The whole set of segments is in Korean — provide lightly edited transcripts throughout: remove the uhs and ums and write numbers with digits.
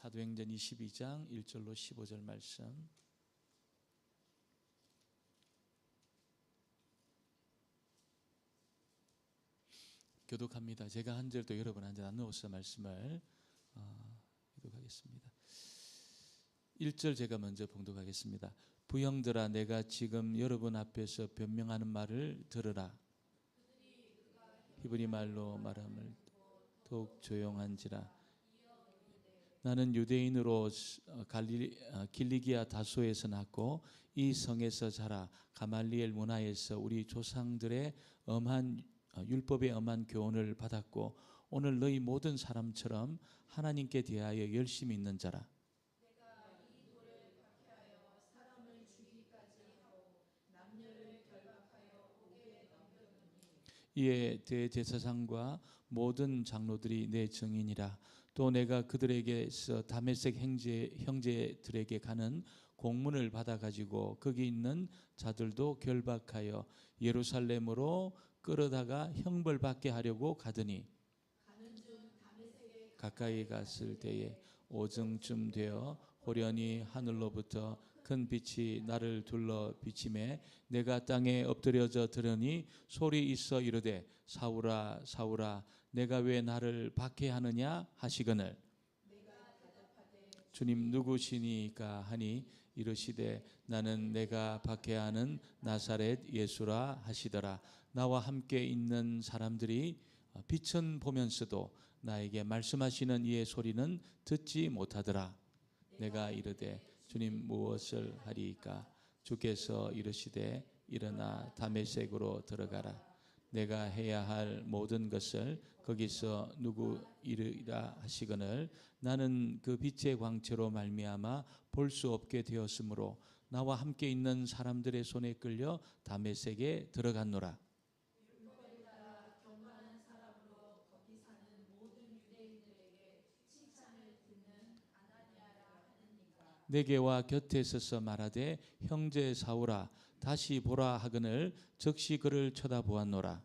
사도행전 22장 1절로 15절 말씀. 교독합니다. 제가 한 절도 여러분 한 절 안 넣어서 말씀을 교독하겠습니다. 1절 제가 먼저 봉독하겠습니다. 부형들아, 내가 지금 여러분 앞에서 변명하는 말을 들으라. 히브리 말로 말함을 더욱 조용한지라. 나는 유대인으로 길리기아 다소에서 났고 이 성에서 자라 가말리엘 문화에서 우리 조상들의 율법의 엄한 교훈을 받았고 오늘 너희 모든 사람처럼 하나님께 대하여 열심히 있는 자라. 내가 이 돌을 박해하여 사람을 죽이기까지 하고 남녀를 결박하여 옥에 넘겼노니 이에 대제사장과 모든 장로들이 내 증인이라. 또 내가 그들에게서 다메섹 형제들에게 가는 공문을 받아가지고 거기 있는 자들도 결박하여 예루살렘으로 끌어다가 형벌받게 하려고 가더니 가는 중 다메섹에 가까이 갔을 때에 오정쯤 되어 호련히 하늘로부터 큰 빛이 나를 둘러 비치매 내가 땅에 엎드려져 들으니 소리 있어 이르되 사울아 사울아 내가 왜 나를 박해하느냐 하시거늘 내가 대답하되 주님 누구시니까 하니 이르시되 나는 내가 박해하는 나사렛 예수라 하시더라. 나와 함께 있는 사람들이 빛은 보면서도 나에게 말씀하시는 이의 소리는 듣지 못하더라. 내가 이르되 주님 무엇을 하리이까? 주께서 이르시되 일어나 다메섹으로 들어가라. 내가 해야 할 모든 것을 거기서 누구 이르라 하시거늘 나는 그 빛의 광채로 말미암아 볼 수 없게 되었으므로 나와 함께 있는 사람들의 손에 끌려 다메섹에 들어갔노라. 율법을 따라 경건한 사람으로 거기 사는 모든 유대인들에게 칭찬을 듣는 아나니아라 하느니가 내게와 곁에 서서 말하되 형제 사울아 다시 보라 하거늘 즉시 그를 쳐다보았노라.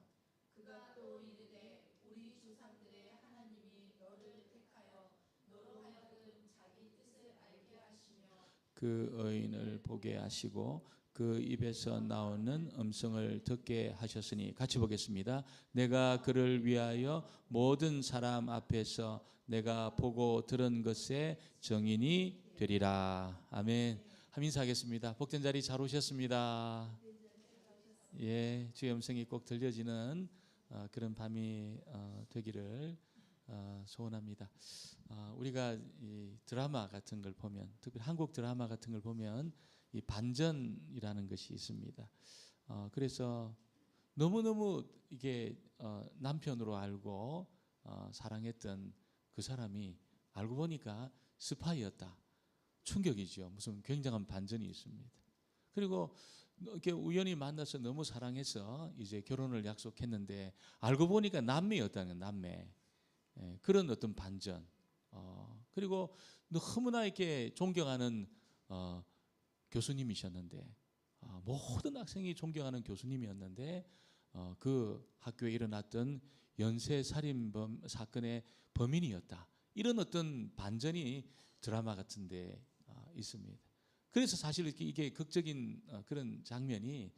그가 또 이르되 우리 조상들의 하나님이 너를 택하여 너로 하여금 자기 뜻을 알게 하시며 그 의인을 보게 하시고 그 입에서 나오는 음성을 듣게 하셨으니 같이 보겠습니다. 내가 그를 위하여 모든 사람 앞에서 내가 보고 들은 것의 증인이 되리라. 아멘. 함 인사하겠습니다. 복된 자리 잘 오셨습니다. 예, 주의 음성이 꼭 들려지는 그런 밤이 되기를 소원합니다. 우리가 이 드라마 같은 걸 보면, 특히 한국 드라마 같은 걸 보면 이 반전이라는 것이 있습니다. 그래서 너무너무 이게 남편으로 알고 사랑했던 그 사람이 알고 보니까 스파이였다. 충격이죠. 무슨 굉장한 반전이 있습니다. 그리고 이렇게 우연히 만나서 너무 사랑해서 이제 결혼을 약속했는데 알고 보니까 남매였다는 남매. 예, 그런 어떤 반전. 그리고 너무나 이렇게 존경하는 교수님이셨는데 모든 학생이 존경하는 교수님이었는데 그 학교에 일어났던 연쇄살인범 사건의 범인이었다. 이런 어떤 반전이 드라마 같은데 있습니다. 그래서 사실 이게 극적인 그런 장면이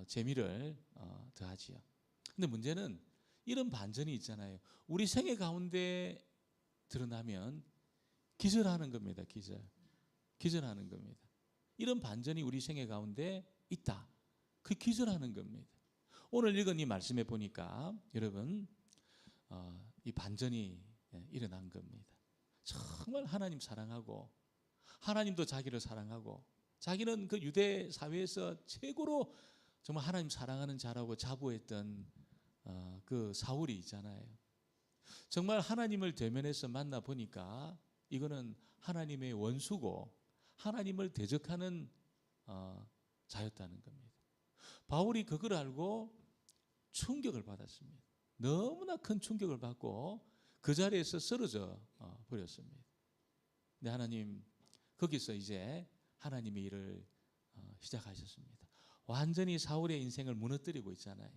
재미를 더하지요. 근데 문제는 이런 반전이 있잖아요. 우리 생애 가운데 드러나면 기절하는 겁니다. 기절하는 겁니다. 이런 반전이 우리 생애 가운데 있다. 그 기절하는 겁니다. 오늘 읽은 이 말씀에 보니까 여러분 이 반전이 일어난 겁니다. 정말 하나님 사랑하고 하나님도 자기를 사랑하고 자기는 그 유대 사회에서 최고로 정말 하나님 사랑하는 자라고 자부했던 그 사울이 있잖아요. 정말 하나님을 대면해서 만나 보니까 이거는 하나님의 원수고 하나님을 대적하는 자였다는 겁니다. 바울이 그걸 알고 충격을 받았습니다. 너무나 큰 충격을 받고 그 자리에서 쓰러져 버렸습니다. 근데 하나님 거기서 이제 하나님의 일을 시작하셨습니다. 완전히 사울의 인생을 무너뜨리고 있잖아요.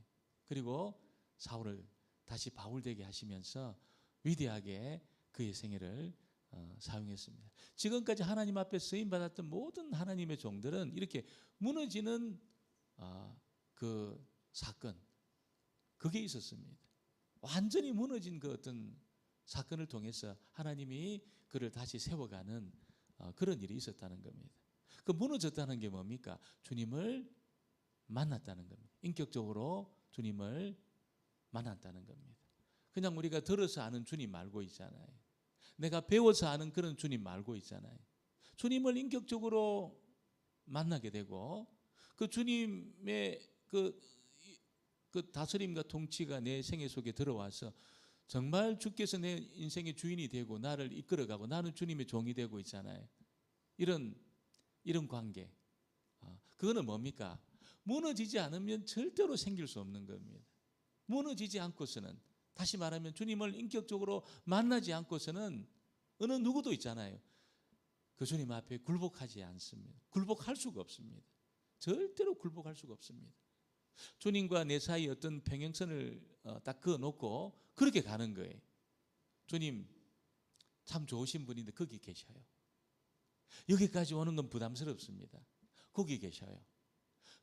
그리고 사울을 다시 바울 되게 하시면서 위대하게 그의 생애를 사용했습니다. 지금까지 하나님 앞에 쓰임 받았던 모든 하나님의 종들은 이렇게 무너지는 그 사건, 그게 있었습니다. 완전히 무너진 그 어떤 사건을 통해서 하나님이 그를 다시 세워가는 그런 일이 있었다는 겁니다. 그 무너졌다는 게 뭡니까? 주님을 만났다는 겁니다. 인격적으로 주님을 만났다는 겁니다. 그냥 우리가 들어서 아는 주님 말고 있잖아요. 내가 배워서 아는 그런 주님 말고 있잖아요. 주님을 인격적으로 만나게 되고 그 주님의 그 다스림과 통치가 내 생애 속에 들어와서 정말 주께서 내 인생의 주인이 되고 나를 이끌어가고 나는 주님의 종이 되고 있잖아요. 이런 관계. 그거는 뭡니까? 무너지지 않으면 절대로 생길 수 없는 겁니다. 무너지지 않고서는, 다시 말하면 주님을 인격적으로 만나지 않고서는 어느 누구도 있잖아요. 그 주님 앞에 굴복하지 않습니다. 굴복할 수가 없습니다. 절대로 굴복할 수가 없습니다. 주님과 내 사이 어떤 평행선을 딱 그어놓고 그렇게 가는 거예요. 주님 참 좋으신 분인데 거기 계셔요. 여기까지 오는 건 부담스럽습니다. 거기 계셔요.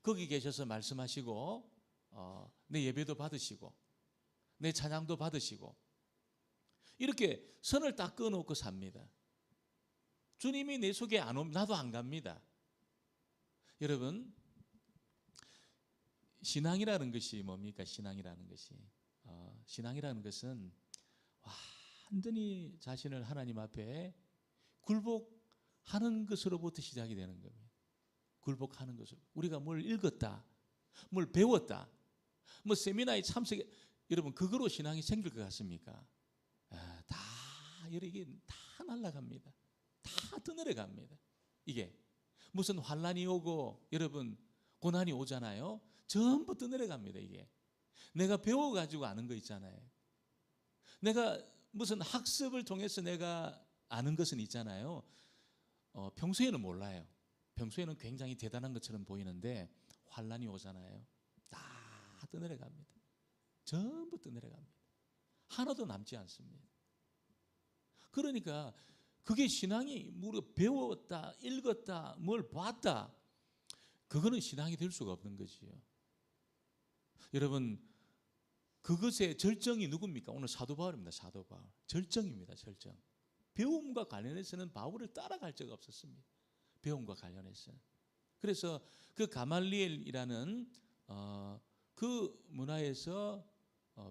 거기 계셔서 말씀하시고 내 예배도 받으시고 내 찬양도 받으시고 이렇게 선을 딱 그어놓고 삽니다. 주님이 내 속에 안 오면 나도 안 갑니다. 여러분, 신앙이라는 것이 뭡니까? 신앙이라는 것은 완전히 자신을 하나님 앞에 굴복하는 것으로부터 시작이 되는 겁니다. 굴복하는 것으로. 우리가 뭘 읽었다, 뭘 배웠다, 뭐 세미나에 참석해, 여러분 그거로 신앙이 생길 것 같습니까? 이게 다 날아갑니다. 다 떠내려갑니다. 이게 무슨 환란이 오고 여러분 고난이 오잖아요. 전부 떠내려갑니다. 이게 내가 배워가지고 아는 거 있잖아요. 내가 무슨 학습을 통해서 내가 아는 것은 있잖아요. 평소에는 몰라요. 평소에는 굉장히 대단한 것처럼 보이는데 환란이 오잖아요. 다 떠내려갑니다. 전부 떠내려갑니다. 하나도 남지 않습니다. 그러니까 그게 신앙이 배웠다, 읽었다, 뭘 봤다, 그거는 신앙이 될 수가 없는 거지요. 여러분, 그것의 절정이 누굽니까? 오늘 사도 바울입니다. 사도 바울. 절정입니다. 절정. 배움과 관련해서는 바울을 따라갈 자가 없었습니다. 배움과 관련해서는. 그래서 그 가말리엘이라는 그 문화에서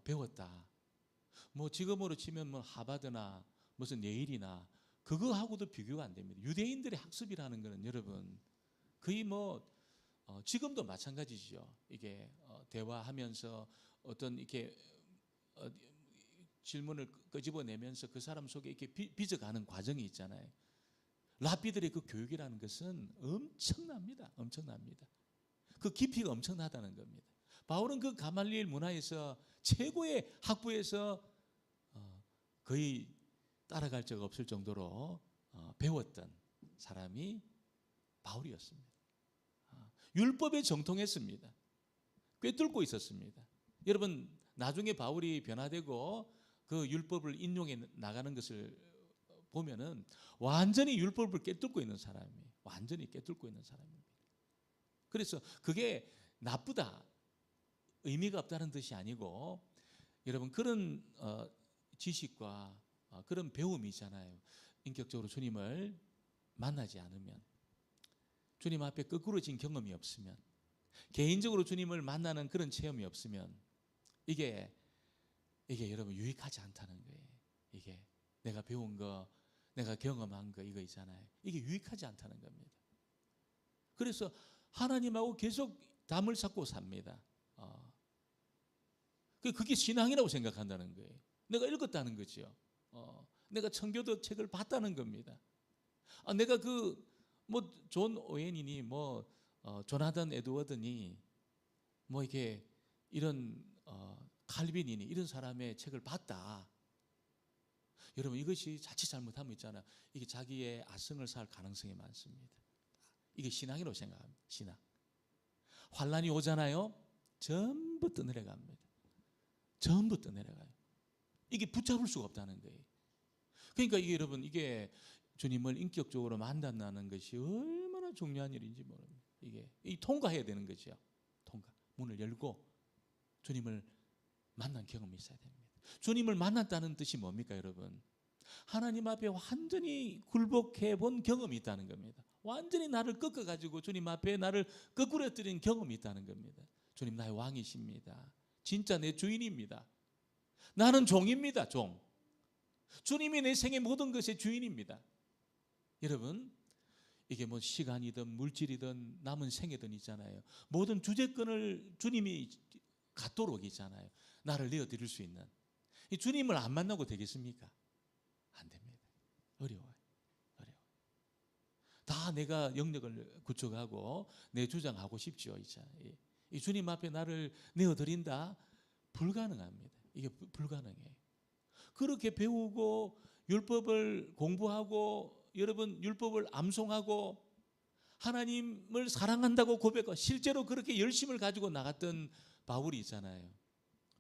배웠다. 뭐 지금으로 치면 뭐 하버드나 무슨 예일이나 그거하고도 비교가 안 됩니다. 유대인들의 학습이라는 것은 여러분 거의 뭐 지금도 마찬가지죠. 이게 대화하면서 어떤 이렇게 질문을 끄집어내면서 그 사람 속에 이렇게 빚어가는 과정이 있잖아요. 랍비들의 그 교육이라는 것은 엄청납니다. 엄청납니다. 그 깊이가 엄청나다는 겁니다. 바울은 그 가말리엘 문화에서 최고의 학부에서 거의 따라갈 자가 없을 정도로 배웠던 사람이 바울이었습니다. 율법에 정통했습니다. 꿰뚫고 있었습니다. 여러분 나중에 바울이 변화되고 그 율법을 인용해 나가는 것을 보면은 완전히 율법을 꿰뚫고 있는 사람이에요. 완전히 꿰뚫고 있는 사람입니다. 그래서 그게 나쁘다, 의미가 없다는 뜻이 아니고 여러분 그런 지식과 그런 배움이 있잖아요. 인격적으로 주님을 만나지 않으면, 주님 앞에 거꾸로진 경험이 없으면, 개인적으로 주님을 만나는 그런 체험이 없으면 이게 여러분 유익하지 않다는 거예요. 이게 내가 배운 거, 내가 경험한 거 이거 있잖아요. 이게 유익하지 않다는 겁니다. 그래서 하나님하고 계속 담을 쌓고 삽니다. 그게 신앙이라고 생각한다는 거예요. 내가 읽었다는 거죠. 내가 청교도 책을 봤다는 겁니다. 내가 존 오웬이니 조나단 에드워드니 이렇게 이런 칼빈이니 이런 사람의 책을 봤다. 여러분 이것이 자칫 잘못하면 있잖아요. 이게 자기의 아성을 쌓을 가능성이 많습니다. 이게 신앙이라고 생각합니다. 신앙. 환란이 오잖아요. 전부 떠내려갑니다. 전부 떠내려가요. 이게 붙잡을 수가 없다는 거예요. 그러니까 이게 여러분, 이게 주님을 인격적으로 만난다는 것이 얼마나 중요한 일인지 모릅니다. 이게 통과해야 되는 거죠. 통과. 문을 열고 주님을 만난 경험이 있어야 됩니다. 주님을 만났다는 뜻이 뭡니까, 여러분? 하나님 앞에 완전히 굴복해 본 경험이 있다는 겁니다. 완전히 나를 꺾어가지고 주님 앞에 나를 거꾸러뜨린 경험이 있다는 겁니다. 주님 나의 왕이십니다. 진짜 내 주인입니다. 나는 종입니다. 종. 주님이 내 생의 모든 것의 주인입니다. 여러분, 이게 뭐 시간이든 물질이든 남은 생애든 있잖아요. 모든 주재권을 주님이 갖도록 있잖아요. 나를 내어드릴 수 있는. 이 주님을 안 만나고 되겠습니까? 안 됩니다. 어려워요. 어려워요. 다 내가 영역을 구축하고 내 주장하고 싶죠. 이 주님 앞에 나를 내어드린다? 불가능합니다. 이게 불가능해요. 그렇게 배우고 율법을 공부하고 여러분 율법을 암송하고 하나님을 사랑한다고 고백하고 실제로 그렇게 열심을 가지고 나갔던 바울이 있잖아요.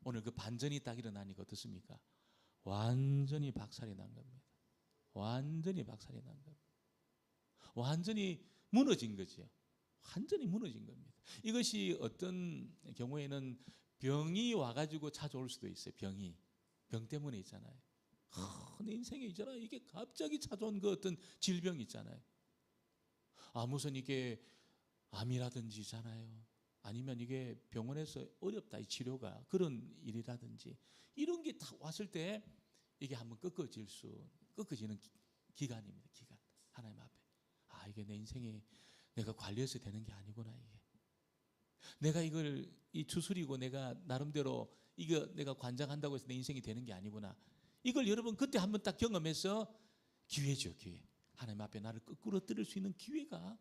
오늘 그 반전이 딱 일어나니까 어떻습니까? 완전히 박살이 난 겁니다. 완전히 박살이 난 겁니다. 완전히 무너진 거죠. 완전히 무너진 겁니다. 이것이 어떤 경우에는 병이 와가지고 찾아올 수도 있어요. 병 때문에 있잖아요. 내 인생에 있잖아요. 이게 갑자기 찾아온 그 어떤 질병이 있잖아요. 무슨 이게 암이라든지잖아요. 아니면 이게 병원에서 어렵다, 이 치료가. 그런 일이라든지. 이런 게 다 왔을 때 이게 한번 꺾어지는 기간입니다. 기간. 하나님 앞에. 이게 내 인생이 내가 관리해서 되는 게 아니구나, 이게. 내가 이걸 이 추스리고 내가 나름대로 이거 내가 관장한다고 해서 내 인생이 되는 게 아니구나. 이걸 여러분 그때 한번 딱 경험해서 기회죠, 기회. 하나님 앞에 나를 거꾸로 들을 수 있는 기회가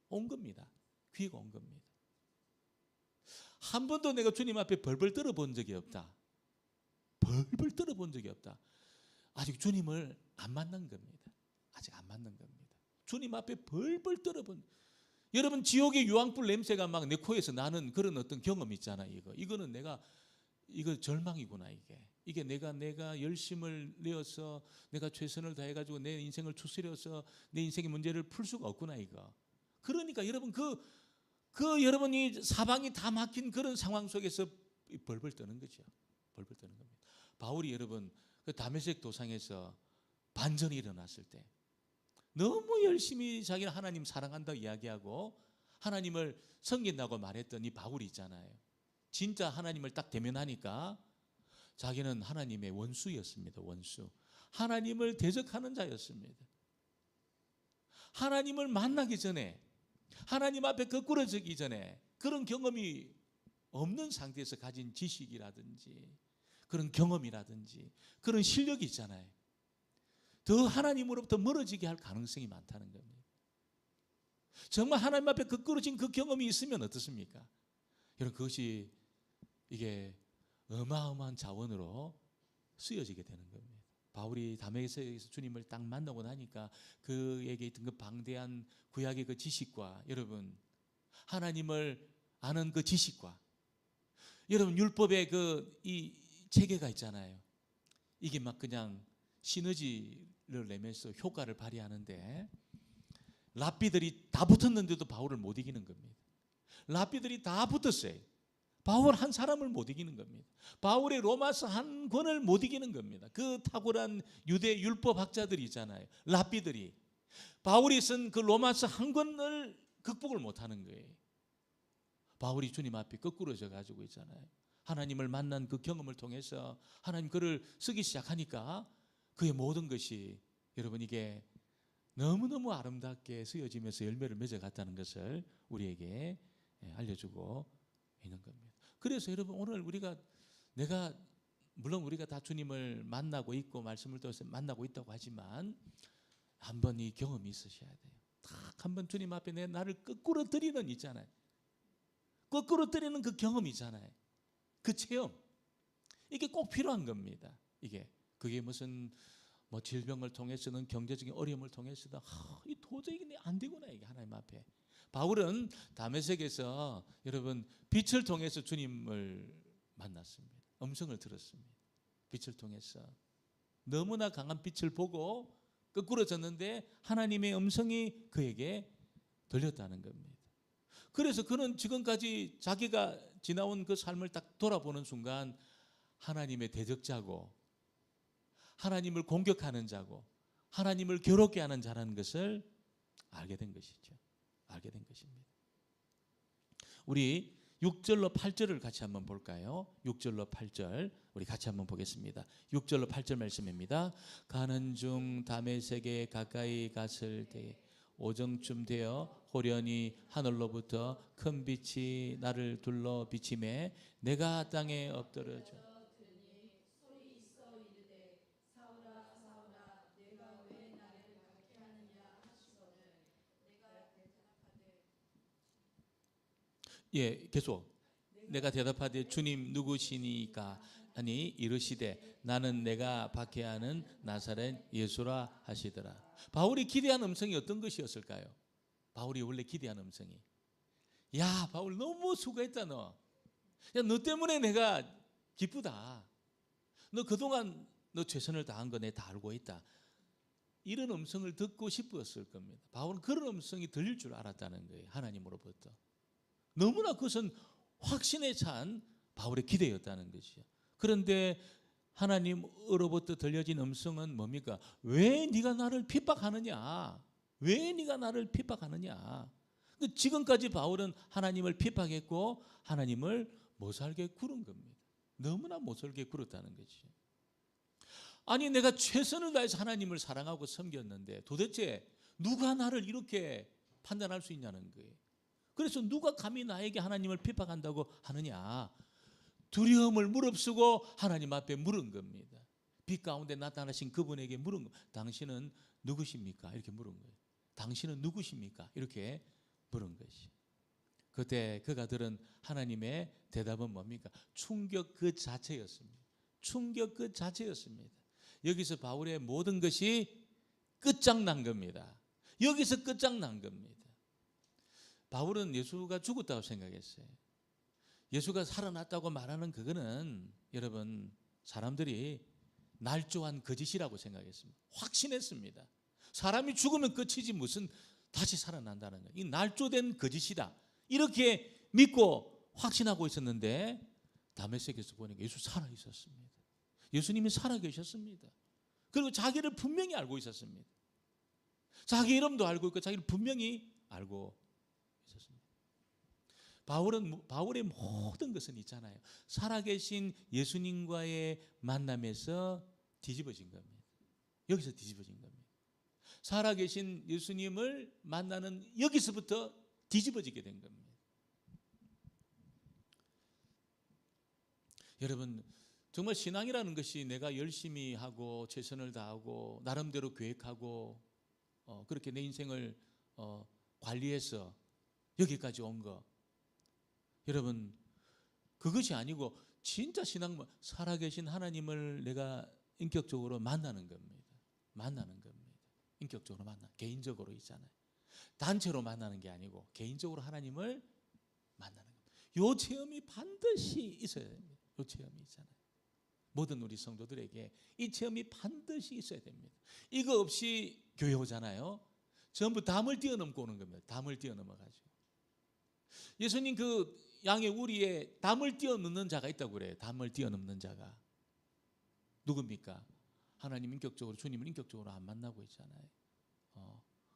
온 겁니다. 기회가 온 겁니다. 한 번도 내가 주님 앞에 벌벌 떨어본 적이 없다. 벌벌 떨어본 적이 없다. 아직 주님을 안 만난 겁니다. 아직 안 만난 겁니다. 주님 앞에 벌벌 떨어본. 여러분 지옥의 유황불 냄새가 막 내 코에서 나는 그런 어떤 경험이 있잖아요. 이거는 이거 절망이구나. 이게 내가 열심을 내어서 내가 최선을 다해가지고 내 인생을 추스려서 내 인생의 문제를 풀 수가 없구나, 이거. 그러니까 여러분 여러분이 사방이 다 막힌 그런 상황 속에서 벌벌 떠는 거죠. 벌벌 떠는 겁니다. 바울이 여러분 그 다메섹 도상에서 반전이 일어났을 때 너무 열심히 자기는 하나님 사랑한다고 이야기하고 하나님을 섬긴다고 말했던 이 바울이 있잖아요. 진짜 하나님을 딱 대면하니까 자기는 하나님의 원수였습니다. 원수. 하나님을 대적하는 자였습니다. 하나님을 만나기 전에, 하나님 앞에 거꾸러지기 전에 그런 경험이 없는 상태에서 가진 지식이라든지 그런 경험이라든지 그런 실력이 있잖아요. 더 하나님으로부터 멀어지게 할 가능성이 많다는 겁니다. 정말 하나님 앞에 거꾸러진 그 경험이 있으면 어떻습니까? 여러분 그것이 이게 어마어마한 자원으로 쓰여지게 되는 겁니다. 바울이 다메섹에서 주님을 딱 만나고 나니까 그에게 있던 그 방대한 구약의 그 지식과 여러분 하나님을 아는 그 지식과 여러분 율법의 이 체계가 있잖아요. 이게 막 그냥 시너지를 내면서 효과를 발휘하는데 랍비들이 다 붙었는데도 바울을 못 이기는 겁니다. 랍비들이 다 붙었어요. 바울 한 사람을 못 이기는 겁니다. 바울의 로마서 한 권을 못 이기는 겁니다. 그 탁월한 유대 율법학자들이 있잖아요. 랍비들이 바울이 쓴 그 로마서 한 권을 극복을 못하는 거예요. 바울이 주님 앞에 거꾸러져 가지고 있잖아요. 하나님을 만난 그 경험을 통해서 하나님 그를 쓰기 시작하니까 그의 모든 것이 여러분 이게 너무너무 아름답게 쓰여지면서 열매를 맺어갔다는 것을 우리에게 알려주고 있는 겁니다. 그래서 여러분 오늘 물론 우리가 다 주님을 만나고 있고 말씀을 통해서 만나고 있다고 하지만 한번 이 경험이 있으셔야 돼요. 딱 한번 주님 앞에 나를 거꾸로 들이는 있잖아요. 거꾸로 들이는 그 경험이 있잖아요. 그 체험. 이게 꼭 필요한 겁니다. 그게 무슨 뭐 질병을 통해서는 경제적인 어려움을 통해서도 이 도저히 안 되구나 이게 하나님 앞에. 바울은 다메섹에서 여러분 빛을 통해서 주님을 만났습니다. 음성을 들었습니다. 빛을 통해서 너무나 강한 빛을 보고 거꾸러졌는데 하나님의 음성이 그에게 들렸다는 겁니다. 그래서 그는 지금까지 자기가 지나온 그 삶을 딱 돌아보는 순간 하나님의 대적자고 하나님을 공격하는 자고 하나님을 괴롭게 하는 자라는 것을 알게 된 것이죠. 알게 된 것입니다. 우리 6절로 8절을 같이 한번 볼까요? 6절로 8절 우리 같이 한번 보겠습니다. 6절로 8절 말씀입니다. 가는 중 다메섹에 가까이 갔을 때에 오정쯤 되어 호련히 하늘로부터 큰 빛이 나를 둘러 비치매 내가 땅에 엎드러져 소리 있어 이르되 사울아 사울아 내가 왜 나를 박해하느냐 하시거늘 내가 대답하되 계속 내가 대답하되 주님 누구시니까 하니 이르시되 나는 내가 박해하는 나사렛 예수라 하시더라. 바울이 기대한 음성이 어떤 것이었을까요? 바울이 원래 기대한 음성이 야 바울 너무 수고했다 너. 야, 너 때문에 내가 기쁘다. 너 그동안 너 최선을 다한 거 내가 다 알고 있다. 이런 음성을 듣고 싶었을 겁니다. 바울은 그런 음성이 들릴 줄 알았다는 거예요. 하나님으로부터. 너무나 그것은 확신에 찬 바울의 기대였다는 것이죠. 그런데 하나님으로부터 들려진 음성은 뭡니까? 왜 네가 나를 핍박하느냐? 왜 네가 나를 핍박하느냐? 지금까지 바울은 하나님을 핍박했고 하나님을 못살게 굴은 겁니다. 너무나 못살게 굴었다는 거죠. 아니 내가 최선을 다해서 하나님을 사랑하고 섬겼는데 도대체 누가 나를 이렇게 판단할 수 있냐는 거예요. 그래서 누가 감히 나에게 하나님을 핍박한다고 하느냐? 두려움을 무릅쓰고 하나님 앞에 물은 겁니다. 빛 가운데 나타나신 그분에게 물은 겁니다. 당신은 누구십니까? 이렇게 물은 거예요. 당신은 누구십니까? 이렇게 물은 것이. 그때 그가 들은 하나님의 대답은 뭡니까? 충격 그 자체였습니다. 충격 그 자체였습니다. 여기서 바울의 모든 것이 끝장난 겁니다. 여기서 끝장난 겁니다. 바울은 예수가 죽었다고 생각했어요. 예수가 살아났다고 말하는 그거는 여러분 사람들이 날조한 거짓이라고 생각했습니다. 확신했습니다. 사람이 죽으면 끝이지 무슨 다시 살아난다는 거예요. 이 날조된 거짓이다. 이렇게 믿고 확신하고 있었는데 다메섹에서 보니까 예수 살아 있었습니다. 예수님이 살아 계셨습니다. 그리고 자기를 분명히 알고 있었습니다. 자기 이름도 알고 있고 자기를 분명히 알고 있었습니다. 바울의 모든 것은 있잖아요. 살아계신 예수님과의 만남에서 뒤집어진 겁니다. 여기서 뒤집어진 겁니다. 살아계신 예수님을 만나는 여기서부터 뒤집어지게 된 겁니다. 여러분 정말 신앙이라는 것이 내가 열심히 하고 최선을 다하고 나름대로 계획하고 그렇게 내 인생을 관리해서 여기까지 온 거 여러분 그것이 아니고 진짜 신앙 살아계신 하나님을 내가 인격적으로 만나는 겁니다. 만나는 겁니다. 인격적으로 개인적으로 있잖아요. 단체로 만나는 게 아니고 개인적으로 하나님을 만나는 겁니다. 요 체험이 반드시 있어야 됩니다. 요 체험이 있잖아요. 모든 우리 성도들에게 이 체험이 반드시 있어야 됩니다. 이거 없이 교회 오잖아요. 전부 담을 뛰어넘고 오는 겁니다. 담을 뛰어넘어가지고. 예수님 그 양의 우리에 담을 뛰어넘는 자가 있다고 그래요. 담을 뛰어넘는 자가. 누굽니까? 하나님 인격적으로 주님을 인격적으로 안 만나고 있잖아요.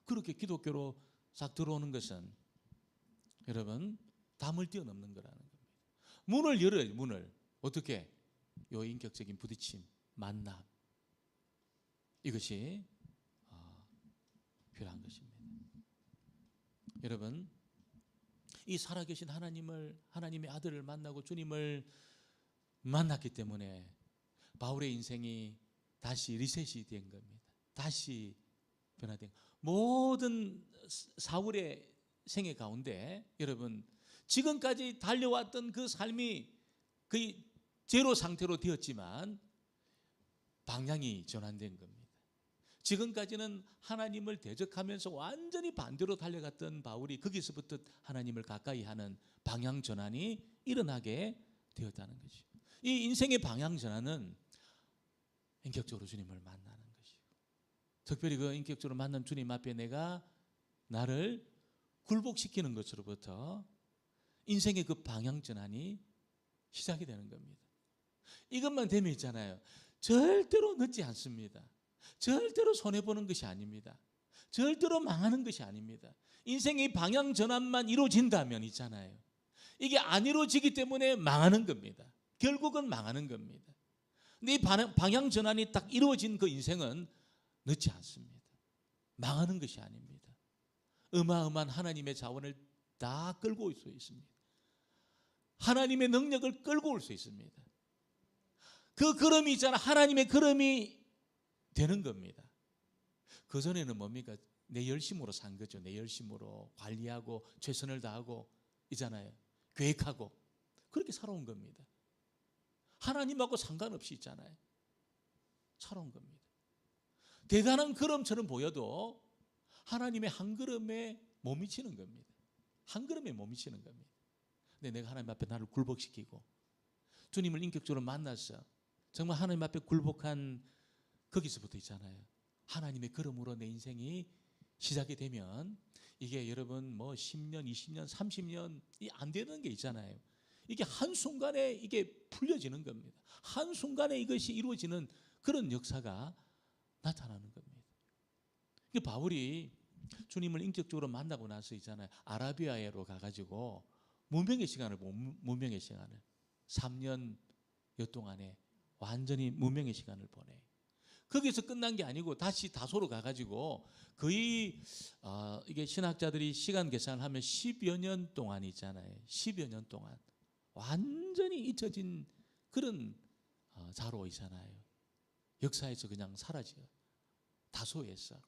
그렇게 기독교로 싹 들어오는 것은 여러분 담을 뛰어넘는 거라는 겁니다. 문을 열어요. 문을. 어떻게? 요 인격적인 부딪힘, 만남 이것이 필요한 것입니다. 여러분 이 살아계신 하나님의 아들을 만나고 주님을 만났기 때문에 바울의 인생이 다시 리셋이 된 겁니다. 다시 변화된 모든 사울의 생애 가운데 여러분 지금까지 달려왔던 그 삶이 거의 제로 상태로 되었지만 방향이 전환된 겁니다. 지금까지는 하나님을 대적하면서 완전히 반대로 달려갔던 바울이 거기서부터 하나님을 가까이 하는 방향 전환이 일어나게 되었다는 거죠. 이 인생의 방향 전환은 인격적으로 주님을 만나는 것이고, 특별히 그 인격적으로 만난 주님 앞에 내가 나를 굴복시키는 것으로부터 인생의 그 방향 전환이 시작이 되는 겁니다. 이것만 되면 있잖아요, 절대로 늦지 않습니다. 절대로 손해보는 것이 아닙니다. 절대로 망하는 것이 아닙니다. 인생의 방향 전환만 이루어진다면 있잖아요, 이게 안 이루어지기 때문에 망하는 겁니다. 결국은 망하는 겁니다. 근데 이 방향 전환이 딱 이루어진 그 인생은 늦지 않습니다. 망하는 것이 아닙니다. 어마어마한 하나님의 자원을 다 끌고 올 수 있습니다. 하나님의 능력을 끌고 올 수 있습니다. 그 걸음이 있잖아, 하나님의 걸음이 되는 겁니다. 그전에는 뭡니까? 내 열심으로 산 거죠. 내 열심으로 관리하고 최선을 다하고 있잖아요. 계획하고 그렇게 살아온 겁니다. 하나님하고 상관없이 있잖아요. 살아온 겁니다. 대단한 걸음처럼 보여도 하나님의 한 걸음에 못 미치는 겁니다. 한 걸음에 못 미치는 겁니다. 근데 내가 하나님 앞에 나를 굴복시키고 주님을 인격적으로 만나서 정말 하나님 앞에 굴복한 거기서부터 있잖아요, 하나님의 걸음으로 내 인생이 시작이 되면 이게 여러분 뭐 10년, 20년, 30년이 안 되는 게 있잖아요. 이게 한순간에 이게 풀려지는 겁니다. 한순간에 이것이 이루어지는 그런 역사가 나타나는 겁니다. 바울이 주님을 인격적으로 만나고 나서 있잖아요, 아라비아로 가가지고 무명의 시간을 3년여 동안에 완전히 무명의 시간을 보내. 거기서 끝난 게 아니고 다시 다소로 가가지고 거의 이게 신학자들이 시간 계산을 하면 10여 년 동안 있잖아요. 10여 년 동안 완전히 잊혀진 그런 자로이잖아요. 역사에서 그냥 사라져요. 다소에서.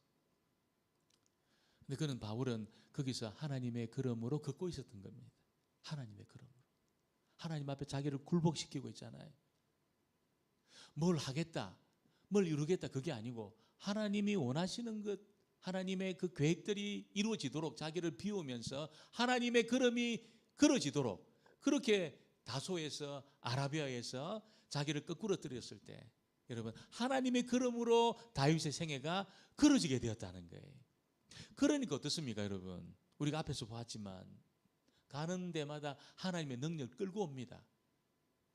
근데 그는 바울은 거기서 하나님의 걸음으로 걷고 있었던 겁니다. 하나님의 걸음으로. 하나님 앞에 자기를 굴복시키고 있잖아요. 뭘 하겠다, 뭘 이루겠다, 그게 아니고 하나님이 원하시는 것, 하나님의 그 계획들이 이루어지도록 자기를 비우면서 하나님의 걸음이 걸어지도록, 그렇게 다소에서 아라비아에서 자기를 거꾸로 들였을 때 여러분, 하나님의 걸음으로 다윗의 생애가 걸어지게 되었다는 거예요. 그러니까 어떻습니까 여러분? 우리가 앞에서 보았지만 가는 데마다 하나님의 능력을 끌고 옵니다.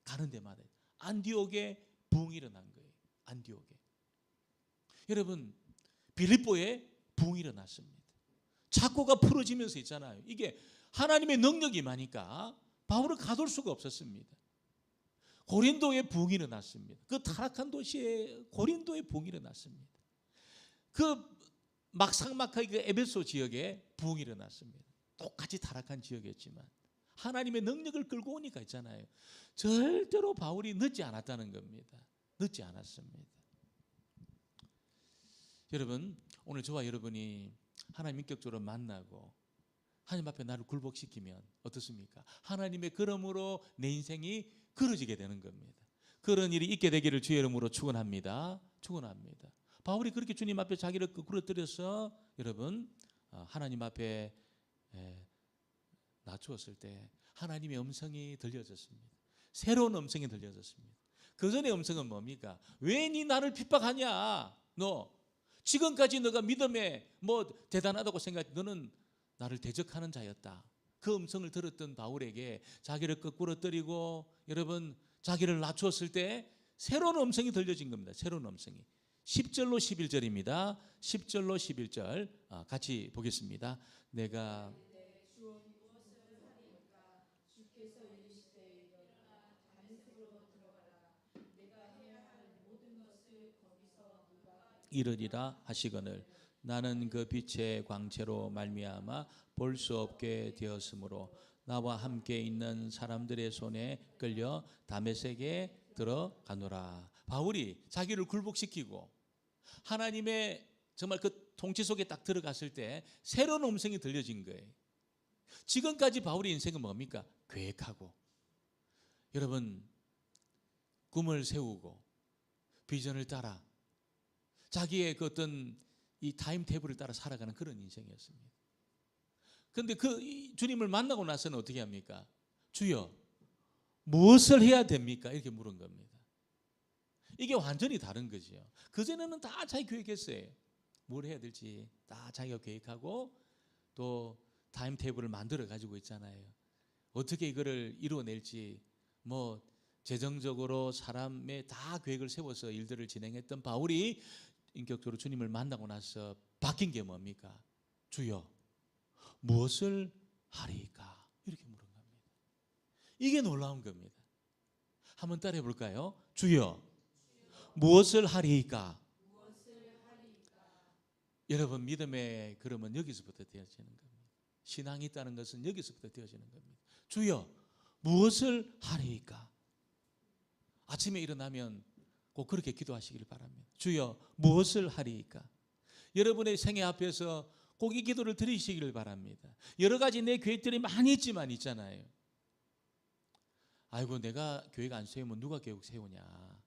가는 데마다. 안디옥에 부흥이 일어난 거예요. 안디옥에. 여러분, 빌립보에 부흥이 일어났습니다. 착고가 풀어지면서 있잖아요. 이게 하나님의 능력이 많으니까 바울을 가둘 수가 없었습니다. 고린도에 부흥이 일어났습니다. 그 타락한 도시에 고린도에 부흥이 일어났습니다. 그 막상막하게 그 에베소 지역에 부흥이 일어났습니다. 똑같이 타락한 지역이었지만 하나님의 능력을 끌고 오니까 있잖아요, 절대로 바울이 늦지 않았다는 겁니다. 늦지 않았습니다. 여러분, 오늘 저와 여러분이 하나님 인격적으로 만나고 하나님 앞에 나를 굴복시키면 어떻습니까? 하나님의 걸음으로 내 인생이 걸어지게 되는 겁니다. 그런 일이 있게 되기를 주의 이름으로 축원합니다. 축원합니다. 바울이 그렇게 주님 앞에 자기를 거꾸로 들여서 여러분 하나님 앞에 낮추었을 때 하나님의 음성이 들려졌습니다. 새로운 음성이 들려졌습니다. 그 전의 음성은 뭡니까? 왜 네 나를 핍박하냐? 너 지금까지 너가 믿음에 뭐 대단하다고 생각해, 너는 나를 대적하는 자였다. 그 음성을 들었던 바울에게 자기를 거꾸로 떨이고 여러분 자기를 낮추었을 때 새로운 음성이 들려진 겁니다. 새로운 음성이. 10절로 11절입니다. 10절로 11절 같이 보겠습니다. 내가 이르리라 하시거늘 나는 그 빛의 광채로 말미암아 볼 수 없게 되었으므로 나와 함께 있는 사람들의 손에 끌려 다메섹에 들어가노라. 바울이 자기를 굴복시키고 하나님의 정말 그 통치 속에 딱 들어갔을 때 새로운 음성이 들려진 거예요. 지금까지 바울의 인생은 뭡니까? 계획하고 여러분 꿈을 세우고 비전을 따라 자기의 그 어떤 이 타임테이블을 따라 살아가는 그런 인생이었습니다. 그런데 그 주님을 만나고 나서는 어떻게 합니까? 주여 무엇을 해야 됩니까? 이렇게 물은 겁니다. 이게 완전히 다른 거죠. 그전에는 다 자기 계획했어요. 뭘 해야 될지 다 자기가 계획하고 또 타임테이블을 만들어 가지고 있잖아요. 어떻게 이거를 이루어낼지 뭐 재정적으로 사람의 다 계획을 세워서 일들을 진행했던 바울이 인격적으로 주님을 만나고 나서 바뀐 게 뭡니까? 주여 무엇을 하리이까? 이렇게 물은 겁니다. 이게 놀라운 겁니다. 한번 따라해 볼까요? 주여 무엇을 하리이까? 여러분 믿음의 그러면 여기서부터 되어지는 겁니다. 신앙이 있다는 것은 여기서부터 되어지는 겁니다. 주여 무엇을 하리이까? 아침에 일어나면 꼭 그렇게 기도하시길 바랍니다. 주여 무엇을 하리이까? 여러분의 생애 앞에서 꼭 이 기도를 드리시기를 바랍니다. 여러 가지 내 계획들이 많이 있잖아요. 아이고 내가 계획 안 세우면 누가 계획 세우냐.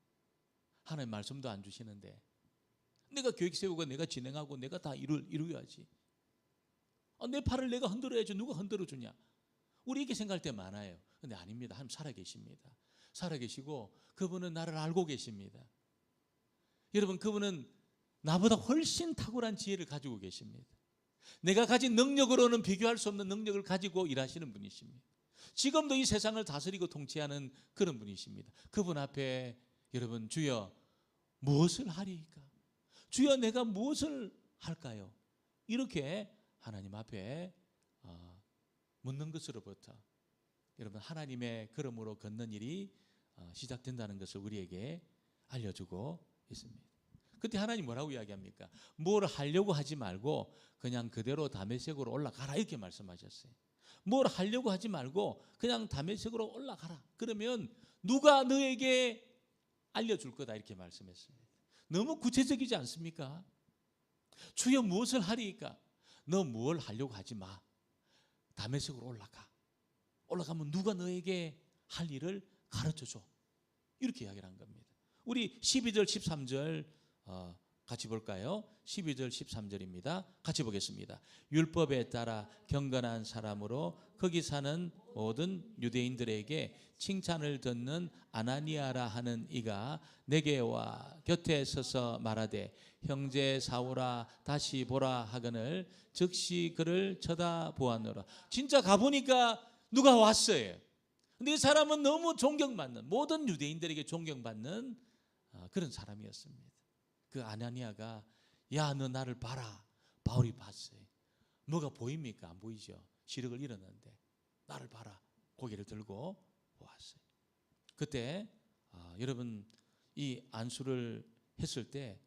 하나님 말씀도 안 주시는데 내가 계획 세우고 내가 진행하고 내가 다 이루어야지. 내 팔을 내가 흔들어야지 누가 흔들어 주냐. 우리 이렇게 생각할 때 많아요. 근데 아닙니다. 하나님 살아계십니다. 살아계시고 그분은 나를 알고 계십니다. 여러분 그분은 나보다 훨씬 탁월한 지혜를 가지고 계십니다. 내가 가진 능력으로는 비교할 수 없는 능력을 가지고 일하시는 분이십니다. 지금도 이 세상을 다스리고 통치하는 그런 분이십니다. 그분 앞에 여러분 주여 무엇을 하리이까? 주여 내가 무엇을 할까요? 이렇게 하나님 앞에 묻는 것으로부터 여러분 하나님의 걸음으로 걷는 일이 시작된다는 것을 우리에게 알려주고 있습니다. 그때 하나님 뭐라고 이야기합니까? 뭘 하려고 하지 말고 그냥 그대로 다메섹으로 올라가라 이렇게 말씀하셨어요. 뭘 하려고 하지 말고 그냥 다메섹으로 올라가라. 그러면 누가 너에게 알려줄 거다 이렇게 말씀했습니다. 너무 구체적이지 않습니까? 주여 무엇을 하리이까? 너 뭘 하려고 하지 마. 다메섹으로 올라가. 올라가면 누가 너에게 할 일을 가르쳐줘. 이렇게 이야기를 한 겁니다. 우리 12절 13절 같이 볼까요? 12절 13절입니다. 같이 보겠습니다. 율법에 따라 경건한 사람으로 거기 사는 모든 유대인들에게 칭찬을 듣는 아나니아라 하는 이가 내게 와 곁에 서서 말하되 형제 사울아 다시 보라 하거늘 즉시 그를 쳐다보았노라. 진짜 가보니까 누가 왔어요. 근데 이 사람은 너무 존경받는 모든 유대인들에게 존경받는 그런 사람이었습니다. 그 아나니아가 야 너 나를 봐라. 바울이 봤어요. 뭐가 보입니까? 안 보이죠. 시력을 잃었는데 나를 봐라. 고개를 들고 보았어요. 그때 여러분 이 안수를 했을 때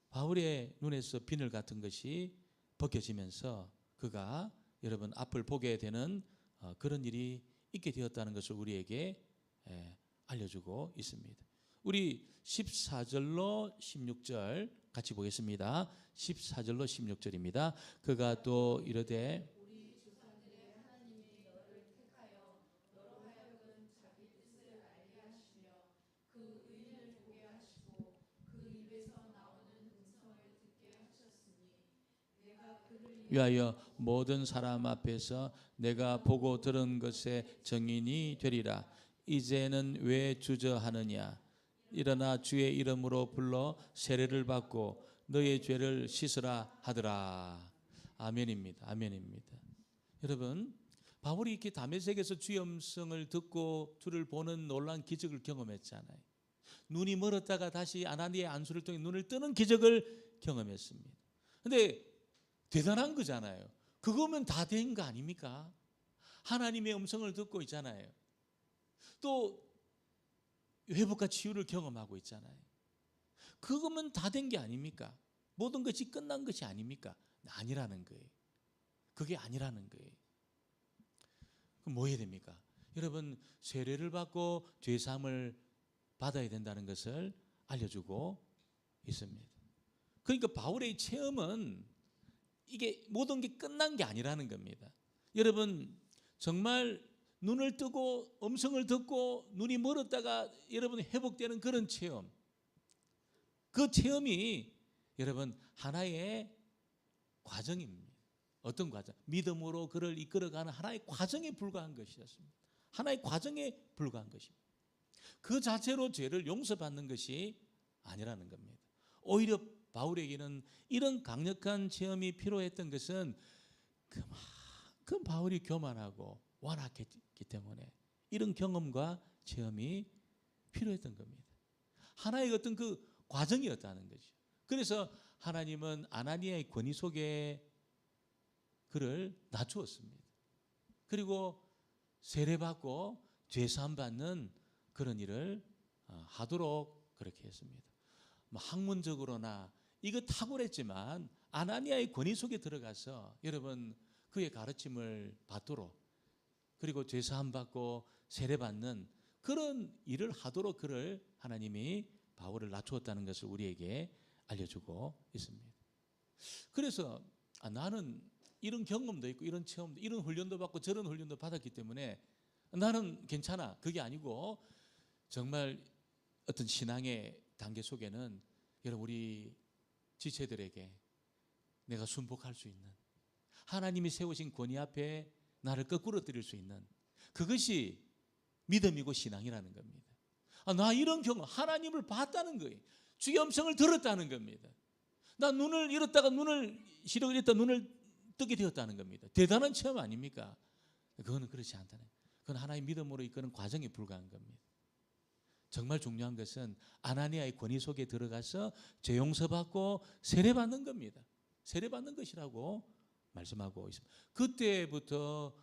바울의 눈에서 비늘 같은 것이 벗겨지면서 그가 여러분 앞을 보게 되는 그런 일이 있게 되었다는 것을 우리에게 알려주고 있습니다. 우리 14절로 16절 같이 보겠습니다. 14절로 16절입니다. 그가 또 이르되 우리 조상들의 하나님이 너를 택하여 너로 하여금 자기 뜻을 알게 하시며 그 의인을 보게 하시고 그 입에서 나오는 음성을 듣게 하셨으니 내가 그를 위하여 모든 사람 앞에서 내가 보고 들은 것의 증인이 되리라. 이제는 왜 주저하느냐? 일어나 주의 이름으로 불러 세례를 받고 너의 죄를 씻으라 하더라. 아멘입니다. 아멘입니다. 여러분 바울이 이렇게 다메섹에서 주의 음성을 듣고 주를 보는 놀라운 기적을 경험했잖아요. 눈이 멀었다가 다시 아나니아의 안수를 통해 눈을 뜨는 기적을 경험했습니다. 그런데 대단한 거잖아요. 그거면 다 된 거 아닙니까? 하나님의 음성을 듣고 있잖아요. 또 회복과 치유를 경험하고 있잖아요. 그거면 다 된 게 아닙니까? 모든 것이 끝난 것이 아닙니까? 아니라는 거예요. 그게 아니라는 거예요. 그럼 뭐 해야 됩니까? 여러분 세례를 받고 죄사함을 받아야 된다는 것을 알려주고 있습니다. 그러니까 바울의 체험은 이게 모든 게 끝난 게 아니라는 겁니다. 여러분 정말 눈을 뜨고 음성을 듣고 눈이 멀었다가 여러분 회복되는 그런 체험, 그 체험이 여러분 하나의 과정입니다. 어떤 과정? 믿음으로 그를 이끌어가는 하나의 과정에 불과한 것이었습니다. 하나의 과정에 불과한 것입니다. 그 자체로 죄를 용서받는 것이 아니라는 겁니다. 오히려 바울에게는 이런 강력한 체험이 필요했던 것은 그만큼 바울이 교만하고 완악했기 때문에 이런 경험과 체험이 필요했던 겁니다. 하나의 어떤 그 과정이었다는 거죠. 그래서 하나님은 아나니아의 권위 속에 그를 낮추었습니다. 그리고 세례받고 죄사함 받는 그런 일을 하도록 그렇게 했습니다. 뭐 학문적으로나 이거 탁월했지만 아나니아의 권위 속에 들어가서 여러분 그의 가르침을 받도록 그리고 죄사함 받고 세례받는 그런 일을 하도록 그를 하나님이 바울을 낮추었다는 것을 우리에게 알려주고 있습니다. 그래서 나는 이런 경험도 있고 이런 체험도 이런 훈련도 받고 저런 훈련도 받았기 때문에 나는 괜찮아. 그게 아니고 정말 어떤 신앙의 단계 속에는 여러분 우리 지체들에게 내가 순복할 수 있는 하나님이 세우신 권위 앞에 나를 거꾸로 드릴 수 있는 그것이 믿음이고 신앙이라는 겁니다. 나 이런 경험 하나님을 봤다는 거예요. 주의 음성을 들었다는 겁니다. 나 눈을 잃었다가 눈을 시력을 잃었다 눈을 뜨게 되었다는 겁니다. 대단한 체험 아닙니까? 그거는 그렇지 않다는 거예요. 그건 하나의 믿음으로 이끄는 과정에 불과한 겁니다. 정말 중요한 것은 아나니아의 권위 속에 들어가서 죄 용서받고 세례받는 겁니다. 세례받는 것이라고 말씀하고 있습니다. 그때부터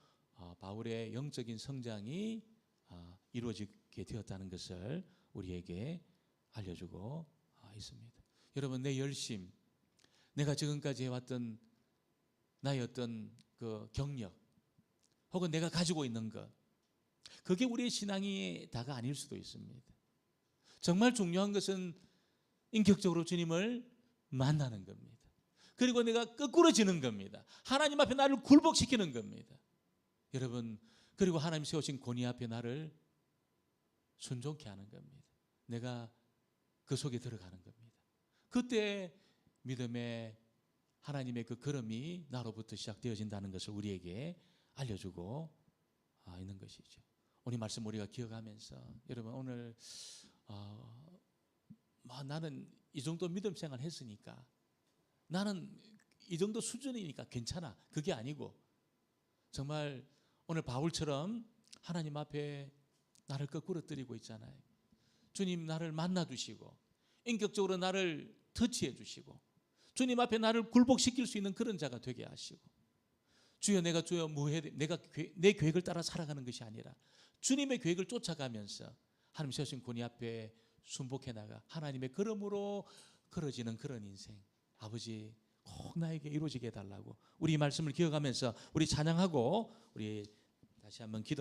바울의 영적인 성장이 이루어지게 되었다는 것을 우리에게 알려주고 있습니다. 여러분 내 열심, 내가 지금까지 해왔던 나의 어떤 그 경력 혹은 내가 가지고 있는 것 그게 우리의 신앙이 다가 아닐 수도 있습니다. 정말 중요한 것은 인격적으로 주님을 만나는 겁니다. 그리고 내가 거꾸러지는 겁니다. 하나님 앞에 나를 굴복시키는 겁니다. 여러분 그리고 하나님 세우신 권위 앞에 나를 순종케 하는 겁니다. 내가 그 속에 들어가는 겁니다. 그때 믿음의 하나님의 그 걸음이 나로부터 시작되어진다는 것을 우리에게 알려주고 있는 것이죠. 오늘 말씀 우리가 기억하면서 여러분 오늘 나는 이 정도 믿음 생활 했으니까 나는 이 정도 수준이니까 괜찮아. 그게 아니고 정말 오늘 바울처럼 하나님 앞에 나를 거꾸로 드리고 있잖아요. 주님 나를 만나 주시고 인격적으로 나를 터치해 주시고 주님 앞에 나를 굴복시킬 수 있는 그런 자가 되게 하시고 주여 내가 주여 내가 내 계획을 따라 살아가는 것이 아니라 주님의 계획을 쫓아가면서 하나님 세우신 권위 앞에 순복해 나가 하나님의 걸음으로 걸어지는 그런 인생 아버지 꼭 나에게 이루어지게 해달라고 우리 말씀을 기억하면서 우리 찬양하고 우리 다시 한번 기도